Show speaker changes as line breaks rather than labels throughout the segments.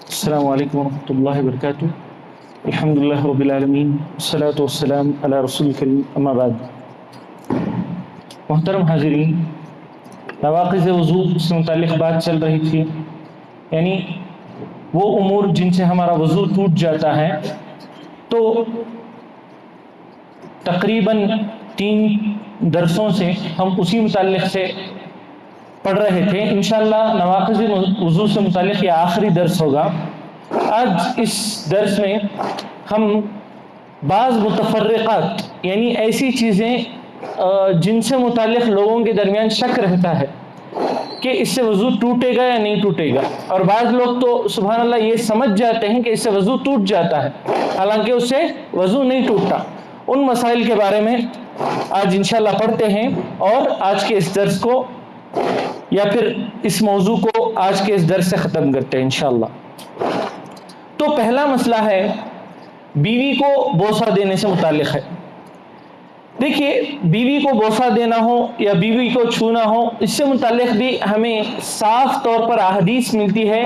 السلام علیکم ورحمۃ اللہ وبرکاتہ۔ الحمد للہ رب العالمین والصلاة والسلام علی رسول الکریم، اما بعد۔ محترم حاضرین، نواقض وضو سے متعلق بات چل رہی تھی، یعنی وہ امور جن سے ہمارا وضو ٹوٹ جاتا ہے۔ تو تقریباً 3 درسوں سے ہم اسی متعلق سے پڑھ رہے تھے۔ انشاءاللہ نواقض وضو سے متعلق یہ آخری درس ہوگا۔ آج اس درس میں ہم بعض متفرقات، یعنی ایسی چیزیں جن سے متعلق لوگوں کے درمیان شک رہتا ہے کہ اس سے وضو ٹوٹے گا یا نہیں ٹوٹے گا، اور بعض لوگ تو سبحان اللہ یہ سمجھ جاتے ہیں کہ اس سے وضو ٹوٹ جاتا ہے، حالانکہ اس سے وضو نہیں ٹوٹتا۔ ان مسائل کے بارے میں آج انشاءاللہ پڑھتے ہیں، اور آج کے اس درس کو یا پھر اس موضوع کو آج کے اس درس سے ختم کرتے ہیں انشاءاللہ۔ تو پہلا مسئلہ ہے بیوی کو بوسہ دینے سے متعلق ہے۔ دیکھیے، بیوی کو بوسہ دینا ہو یا بیوی کو چھونا ہو، اس سے متعلق بھی ہمیں صاف طور پر احادیث ملتی ہے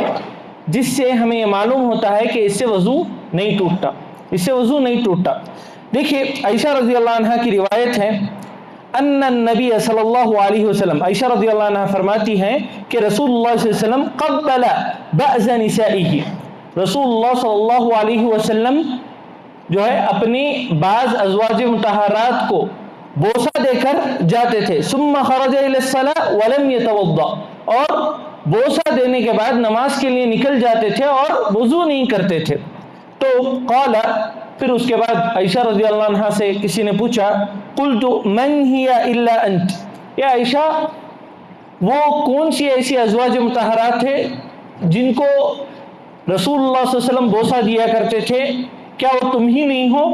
جس سے ہمیں یہ معلوم ہوتا ہے کہ اس سے وضو نہیں ٹوٹتا، اس سے وضو نہیں ٹوٹتا۔ دیکھیے، عائشہ رضی اللہ عنہ کی روایت ہے، ان النبی صلی اللہ علیہ وسلم، عائشہ رضی اللہ عنہ فرماتی ہیں کہ رسول اللہ صلی اللہ علیہ وسلم قبل بعض نسائہ، رسول اللہ صلی اللہ علیہ وسلم جو ہے اپنی بعض ازواج مطہرات کو بوسہ دے کر جاتے تھے، ثم خرج الی الصلاۃ ولم يتوضا، اور بوسہ دینے کے بعد نماز کے لیے نکل جاتے تھے اور وضو نہیں کرتے تھے۔ تو قال، پھر اس کے بعد عائشہ رضی اللہ عنہ سے کسی نے پوچھا، قلت من ہی الا انت، یا عائشہ وہ کون سی ایسی ازواج مطہرات ہیں جن کو رسول اللہ صلی اللہ علیہ وسلم بوسہ دیا کرتے تھے، کیا وہ تم ہی نہیں ہو؟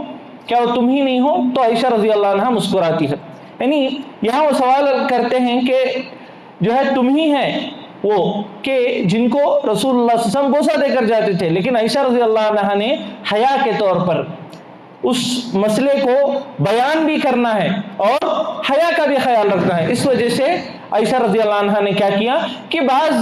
کیا وہ تم ہی نہیں ہو؟ تو عائشہ رضی اللہ عنہ مسکراتی ہے، یعنی یہاں وہ سوال کرتے ہیں کہ جو ہے تم ہی ہیں وہ کہ جن کو رسول اللہ صلی اللہ علیہ وسلم بوسہ دے کر جاتے تھے، لیکن عائشہ رضی اللہ عنہ نے حیا کے طور پر اس مسئلے کو بیان بھی کرنا ہے اور حیا کا بھی خیال رکھنا ہے۔ اس وجہ سے عائشہ رضی اللہ عنہ نے کیا کیا کہ بعض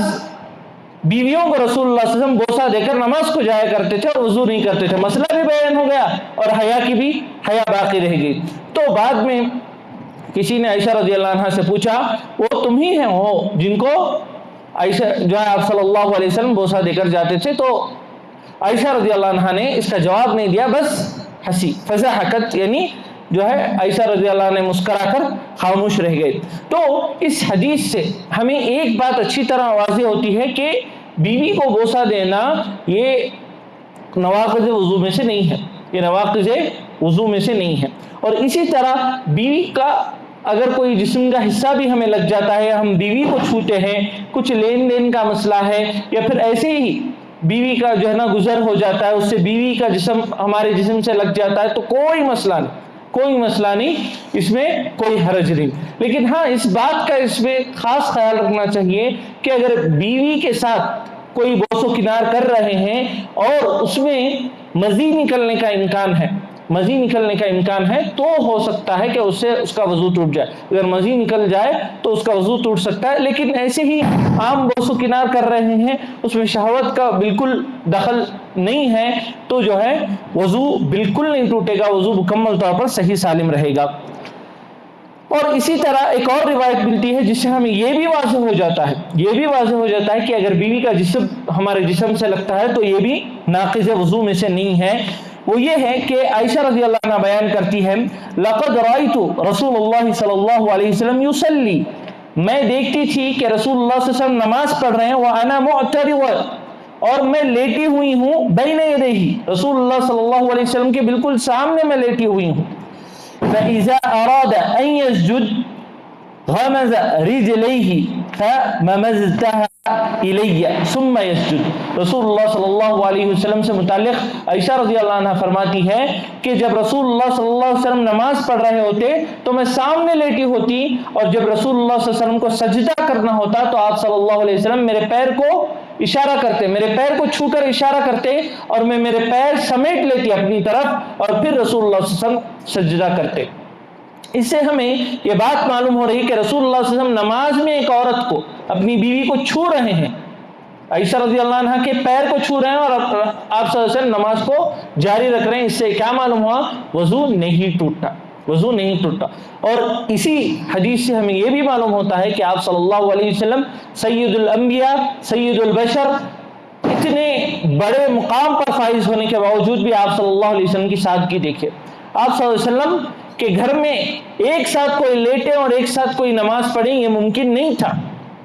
بیویوں کو رسول اللہ صلی اللہ علیہ وسلم بوسہ دے کر نماز کو جایا کرتے تھے اور وضو نہیں کرتے تھے، مسئلہ بھی بیان ہو گیا اور حیا کی بھی حیا باقی رہ گئی۔ تو بعد میں کسی نے عائشہ رضی اللہ عنہ سے پوچھا، وہ تم ہی ہیں وہ جن کو عائشہ جو ہے آپ صلی اللہ علیہ وسلم بوسہ دے کر جاتے تھے؟ تو عائشہ رضی اللہ عنہ نے اس کا جواب نہیں دیا، بس ہنسی، فضحکت، یعنی جو ہے عائشہ رضی اللہ عنہ نے مسکرا کر خاموش رہ گئے۔ تو اس حدیث سے ہمیں ایک بات اچھی طرح واضح ہوتی ہے کہ بیوی کو بوسہ دینا یہ نواقض وضو میں سے نہیں ہے، یہ نواقض وضو میں سے نہیں ہے۔ اور اسی طرح بیوی کا اگر کوئی جسم کا حصہ بھی ہمیں لگ جاتا ہے، ہم بیوی کو چھوتے ہیں، کچھ لین دین کا مسئلہ ہے، یا پھر ایسے ہی بیوی کا جو ہے نا گزر ہو جاتا ہے، اس سے بیوی کا جسم ہمارے جسم سے لگ جاتا ہے، تو کوئی مسئلہ نہیں، کوئی مسئلہ نہیں، اس میں کوئی حرج نہیں۔ لیکن ہاں، اس بات کا اس میں خاص خیال رکھنا چاہیے کہ اگر بیوی کے ساتھ کوئی بوس و کنار کر رہے ہیں اور اس میں مزید نکلنے کا امکان ہے، مزید نکلنے کا امکان ہے، تو ہو سکتا ہے کہ اس سے اس کا وضو ٹوٹ جائے۔ اگر مزید نکل جائے تو اس کا وضو ٹوٹ سکتا ہے، لیکن ایسے ہی عام بوس و کنار کر رہے ہیں، اس میں شہوت کا بالکل دخل نہیں ہے، تو جو ہے وضو بالکل نہیں ٹوٹے گا، وضو مکمل طور پر صحیح سالم رہے گا۔ اور اسی طرح ایک اور روایت ملتی ہے جس سے ہمیں یہ بھی واضح ہو جاتا ہے، یہ بھی واضح ہو جاتا ہے کہ اگر بیوی کا جسم ہمارے جسم سے لگتا ہے تو یہ بھی ناقض وضو میں سے نہیں ہے۔ وہ یہ ہے کہ عائشہ رضی اللہ عنہ بیان کرتی ہے، لقد رأیت رسول اللہ صلی اللہ علیہ وسلم یصلی، میں دیکھتی تھی کہ رسول اللہ صلی اللہ علیہ وسلم نماز پڑھ رہے ہیں، وَأَنَا مُعْتَرِضٌ، اور میں لیٹی ہوئی ہوں، بین یدیہ، رسول اللہ صلی اللہ علیہ وسلم کے بالکل سامنے میں لیٹی ہوئی ہوں۔ فَإِذَا أَرَادَ أَن يَسْجُدَ غَمَزَ رِجْلَيْهِ فَمَمَزْتَهَا إِلَيَّ ثُمَّ يَسْجُدُ۔ رسول اللہ صلی اللہ علیہ وسلم سے متعلق عائشہ رضی اللہ عنہ فرماتی ہے کہ جب رسول اللہ صلی اللہ علیہ وسلم نماز پڑھ رہے ہوتے تو میں سامنے لیٹی ہوتی، اور جب رسول اللہ صلی اللہ علیہ وسلم کو سجدہ کرنا ہوتا تو آپ صلی اللہ علیہ وسلم میرے پیر کو اشارہ کرتے، میرے پیر کو چھو کر اشارہ کرتے، اور میں میرے پیر سمیٹ لیتی اپنی طرف، اور پھر رسول اللہ صلی اللہ علیہ وسلم سجدہ کرتے۔ اس سے ہمیں یہ بات معلوم ہو رہی کہ رسول اللہ صلی اللہ علیہ وسلم نماز میں ایک عورت کو، اپنی بیوی کو چھو رہے ہیں، عائشہ رضی اللہ عنہ کے پیر کو چھو رہے ہیں اور آپ صلی اللہ علیہ وسلم نماز کو جاری رکھ رہے ہیں. اس سے کیا معلوم ہوا؟ وضو نہیں ٹوٹتا، وضو نہیں ٹوٹتا. اور اسی حدیث سے ہمیں یہ بھی معلوم ہوتا ہے کہ آپ صلی اللہ علیہ وسلم سید الانبیاء سید البشر، اتنے بڑے مقام پر فائز ہونے کے باوجود بھی آپ صلی اللہ علیہ وسلم کی سادگی دیکھیں. آپ صلی اللہ علیہ وسلم کے گھر میں ایک ساتھ کوئی لیٹے اور ایک ساتھ کوئی نماز پڑھے، یہ ممکن نہیں تھا،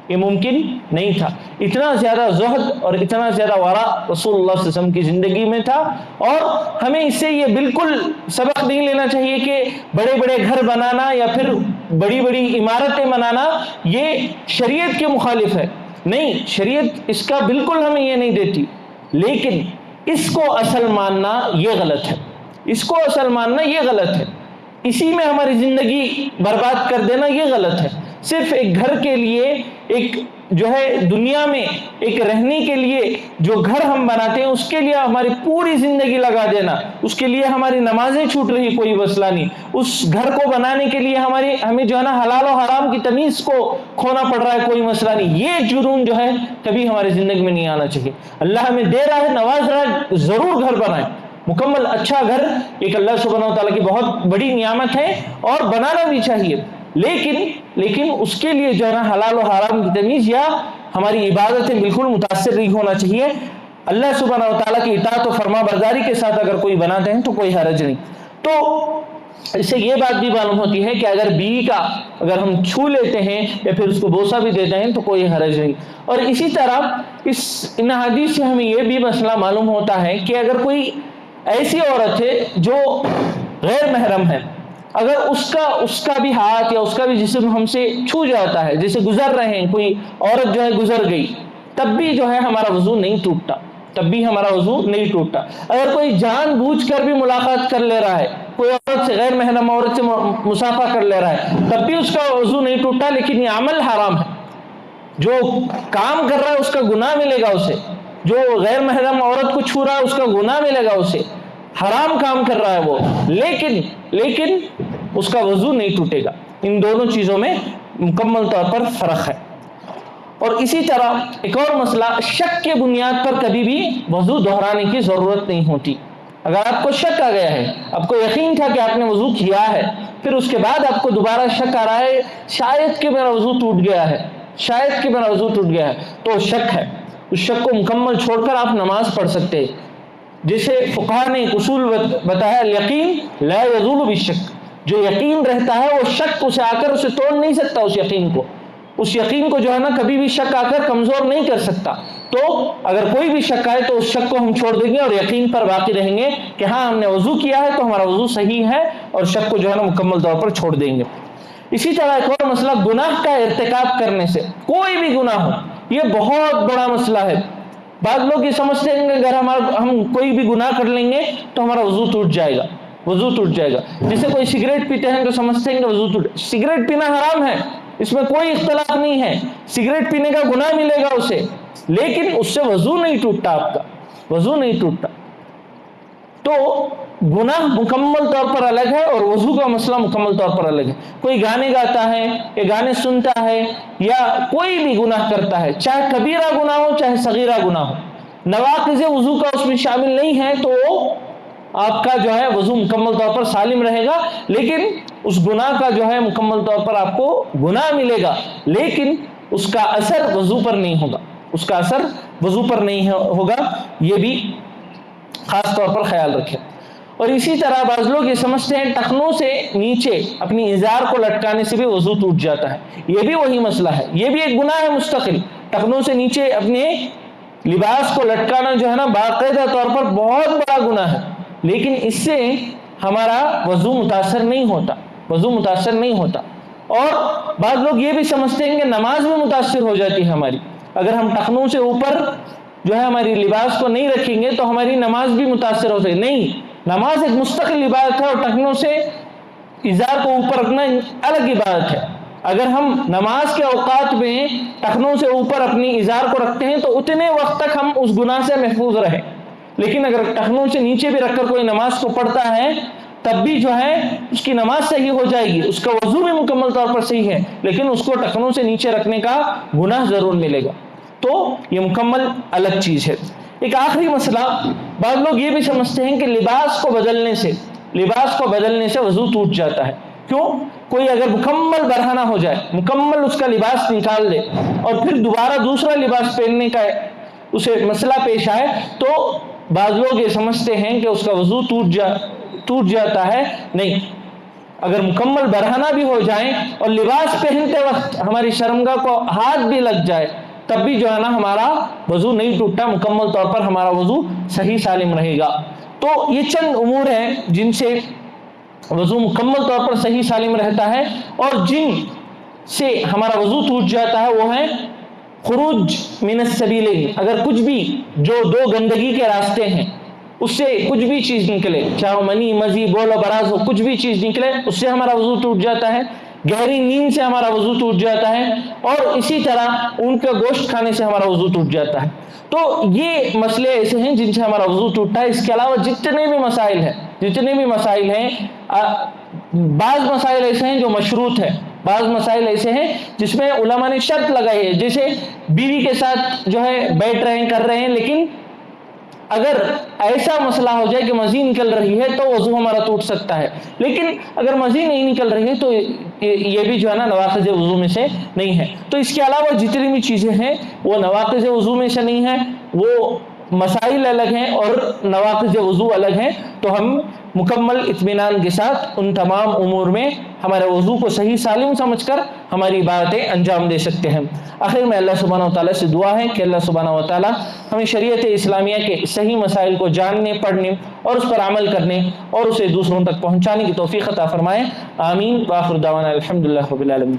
یہ ممکن نہیں تھا. اتنا زیادہ زہد اور اتنا زیادہ ورع رسول اللہ صلی اللہ علیہ وسلم کی زندگی میں تھا. اور ہمیں اس سے یہ بالکل سبق نہیں لینا چاہیے کہ بڑے بڑے گھر بنانا یا پھر بڑی بڑی عمارتیں بنانا یہ شریعت کے مخالف ہے. نہیں، شریعت اس کا بالکل ہمیں یہ نہیں دیتی، لیکن اس کو اصل ماننا یہ غلط ہے، اس کو اصل ماننا یہ غلط ہے. اسی میں ہماری زندگی برباد کر دینا یہ غلط ہے. صرف ایک گھر کے لیے، ایک جو ہے دنیا میں ایک رہنے کے لیے جو گھر ہم بناتے ہیں اس کے لیے ہماری پوری زندگی لگا دینا، اس کے لیے ہماری نمازیں چھوٹ رہی کوئی مسئلہ نہیں. اس گھر کو بنانے کے لیے ہمیں جو ہے نا حلال و حرام کی تمیز کو کھونا پڑ رہا ہے، کوئی مسئلہ نہیں. یہ جنون جو ہے کبھی ہماری زندگی میں نہیں آنا چاہیے. اللہ ہمیں دے رہا ہے، نواز رہا ہے، ضرور گھر بنائیں. مکمل اچھا گھر ایک اللہ سبحانہ و تعالیٰ کی بہت بڑی نعمت ہے اور بنانا بھی چاہیے. لیکن اس کے لیے جو ہے نا حلال و حرام کی تمیز یا ہماری عبادتیں بالکل متاثر نہیں ہونا چاہیے. اللہ سبحانہ و تعالیٰ کی اطاعت و فرما برداری کے ساتھ اگر کوئی بناتے ہیں تو کوئی حرج نہیں. تو اس سے یہ بات بھی معلوم ہوتی ہے کہ اگر بیوی کا اگر ہم چھو لیتے ہیں یا پھر اس کو بوسہ بھی دیتے ہیں تو کوئی حرج نہیں. اور اسی طرح ان حدیث سے ہمیں یہ بھی مسئلہ معلوم ہوتا ہے کہ اگر کوئی ایسی عورت ہے جو غیر محرم ہے، اگر اس کا بھی ہاتھ یا اس کا بھی جسم ہم سے چھو جاتا ہے، جیسے گزر رہے ہیں، کوئی عورت جو ہے گزر گئی، تب بھی جو ہے ہمارا وضو نہیں ٹوٹتا، تب بھی ہمارا وضو نہیں ٹوٹتا. اگر کوئی جان بوجھ کر بھی ملاقات کر لے رہا ہے، کوئی عورت سے غیر محرم عورت سے مصافحہ کر لے رہا ہے، تب بھی اس کا وضو نہیں ٹوٹتا. لیکن یہ عمل حرام ہے، جو کام کر رہا ہے اس کا گناہ ملے گا اسے، جو غیر محرم عورت کو چھو رہا ہے اس کا گناہ ملے گا اسے، حرام کام کر رہا ہے وہ، لیکن اس کا وضو نہیں ٹوٹے گا. ان دونوں چیزوں میں مکمل طور پر فرق ہے. اور اسی طرح ایک اور مسئلہ، شک کے بنیاد پر کبھی بھی وضو دہرانے کی ضرورت نہیں ہوتی. اگر آپ کو شک آ گیا ہے، آپ کو یقین تھا کہ آپ نے وضو کیا ہے، پھر اس کے بعد آپ کو دوبارہ شک آ رہا ہے شاید کہ میرا وضو ٹوٹ گیا ہے، شاید کہ میرا وضو ٹوٹ گیا ہے، تو شک ہے. اس شک کو مکمل چھوڑ کر آپ نماز پڑھ سکتے ہیں. جیسے فقہاء نے ایک اصول بتایا، الیقین لا یزول بالشک. جو یقین رہتا ہے وہ شک اسے آ کر اسے توڑ نہیں سکتا. اس یقین کو جو ہے نا کبھی بھی شک آ کر کمزور نہیں کر سکتا. تو اگر کوئی بھی شک آئے تو اس شک کو ہم چھوڑ دیں گے اور یقین پر باقی رہیں گے کہ ہاں ہم نے وضو کیا ہے تو ہمارا وضو صحیح ہے، اور شک کو جو ہے نا مکمل طور پر چھوڑ دیں گے. اسی طرح ایک اور مسئلہ، گناہ کا ارتکاب کرنے سے، کوئی بھی گناہ ہو، یہ بہت بڑا مسئلہ ہے. بعض لوگ یہ سمجھتے ہیں کہ اگر ہم کوئی بھی گناہ کر لیں گے تو ہمارا وضو ٹوٹ جائے گا، وضو ٹوٹ جائے گا. جیسے کوئی سگریٹ پیتے ہیں تو سمجھتے ہیں کہ وضو ٹوٹ. سگریٹ پینا حرام ہے، اس میں کوئی اختلاف نہیں ہے، سگریٹ پینے کا گناہ ملے گا اسے، لیکن اس سے وضو نہیں ٹوٹتا، آپ کا وضو نہیں ٹوٹتا. تو گناہ مکمل طور پر الگ ہے اور وضو کا مسئلہ مکمل طور پر الگ ہے. کوئی گانے گاتا ہے یا گانے سنتا ہے یا کوئی بھی گناہ کرتا ہے، چاہے کبیرہ گناہ ہو چاہے صغیرہ گناہ ہو، نواقض وضو کا اس میں شامل نہیں ہے، تو آپ کا جو ہے وضو مکمل طور پر سالم رہے گا. لیکن اس گناہ کا جو ہے مکمل طور پر آپ کو گناہ ملے گا، لیکن اس کا اثر وضو پر نہیں ہوگا، اس کا اثر وضو پر نہیں ہوگا. یہ بھی خاص طور پر خیال رکھیں. اور اسی طرح بعض لوگ یہ سمجھتے ہیں ٹخنوں سے نیچے اپنی ازار کو لٹکانے سے بھی وضو ٹوٹ جاتا ہے. یہ بھی وہی مسئلہ ہے، یہ بھی ایک گناہ ہے مستقل. ٹخنوں سے نیچے اپنے لباس کو لٹکانا جو ہے نا باقاعدہ طور پر بہت بڑا گناہ ہے، لیکن اس سے ہمارا وضو متاثر نہیں ہوتا، وضو متاثر نہیں ہوتا. اور بعض لوگ یہ بھی سمجھتے ہیں کہ نماز میں متاثر ہو جاتی ہے ہماری. اگر ہم ٹخنوں سے اوپر جو ہے ہماری لباس کو نہیں رکھیں گے تو ہماری نماز بھی متاثر ہو سکے. نہیں، نماز ایک مستقل عبادت ہے اور ٹخنوں سے ازار کو اوپر رکھنا الگ عبادت ہے. اگر ہم نماز کے اوقات میں ٹخنوں سے اوپر اپنی ازار کو رکھتے ہیں تو اتنے وقت تک ہم اس گناہ سے محفوظ رہیں. لیکن اگر ٹخنوں سے نیچے بھی رکھ کر کوئی نماز کو پڑھتا ہے تب بھی جو ہے اس کی نماز صحیح ہو جائے گی، اس کا وضو بھی مکمل طور پر صحیح ہے، لیکن اس کو ٹخنوں سے نیچے رکھنے کا گناہ ضرور ملے گا. تو یہ مکمل الگ چیز ہے۔ ایک آخری مسئلہ، بعض لوگ یہ بھی سمجھتے ہیں کہ لباس کو بدلنے سے وضو ٹوٹ جاتا ہے۔ کیوں؟ کوئی اگر مکمل برہنہ ہو جائے، مکمل اس کا لباس نکال دے اور پھر دوبارہ دوسرا لباس پہننے کا اسے مسئلہ پیش آئے تو بعض لوگ یہ سمجھتے ہیں کہ اس کا وضو ٹوٹ جاتا ہے۔ نہیں، اگر مکمل برہنہ بھی ہو جائیں اور لباس پہنتے وقت ہماری شرمگاہ کو ہاتھ بھی لگ جائے تب بھی جو ہے نا ہمارا وضو نہیں ٹوٹتا، مکمل طور پر ہمارا وضو صحیح سالم رہے گا۔ تو یہ چند امور ہیں جن سے وضو مکمل طور پر صحیح سالم رہتا ہے، اور جن سے ہمارا وضو ٹوٹ جاتا ہے وہ ہیں خروج من السبیلین، اگر کچھ بھی جو دو گندگی کے راستے ہیں اس سے کچھ بھی چیز نکلے، چاہے منی، مزی، بول و براز ہو، کچھ بھی چیز نکلے اس سے ہمارا وضو ٹوٹ جاتا ہے، گہری نیند سے ہمارا وضو ٹوٹ جاتا ہے، اور اسی طرح ان کا گوشت کھانے سے ہمارا وضو ٹوٹ جاتا ہے۔ تو یہ مسئلے ایسے ہیں جن سے ہمارا وضو ٹوٹتا ہے۔ اس کے علاوہ جتنے بھی مسائل ہیں بعض مسائل ایسے ہیں جو مشروط ہیں، بعض مسائل ایسے ہیں جس میں علماء نے شرط لگائی ہے، جیسے بیوی کے ساتھ جو ہے بیٹھ رہے ہیں، کر رہے ہیں، لیکن اگر ایسا مسئلہ ہو جائے کہ مزید نکل رہی ہے تو وضو ہمارا ٹوٹ سکتا ہے، لیکن اگر مزید نہیں نکل رہی ہے تو یہ بھی جو ہے نا نواقض وضو میں سے نہیں ہے۔ تو اس کے علاوہ جتنی بھی چیزیں ہیں وہ نواقض وضو میں سے نہیں ہیں، وہ مسائل الگ ہیں اور نواقض وضو الگ ہیں۔ تو ہم مکمل اطمینان کے ساتھ ان تمام امور میں ہمارے وضو کو صحیح سالم سمجھ کر ہماری عبادتیں انجام دے سکتے ہیں۔ آخر میں اللہ سبحانہ وتعالیٰ سے دعا ہے کہ اللہ سبحانہ وتعالیٰ ہمیں شریعت اسلامیہ کے صحیح مسائل کو جاننے، پڑھنے اور اس پر عمل کرنے اور اسے دوسروں تک پہنچانے کی توفیق عطا فرمائے۔ آمین۔ وآخر دعوانا الحمدللہ رب العالمین۔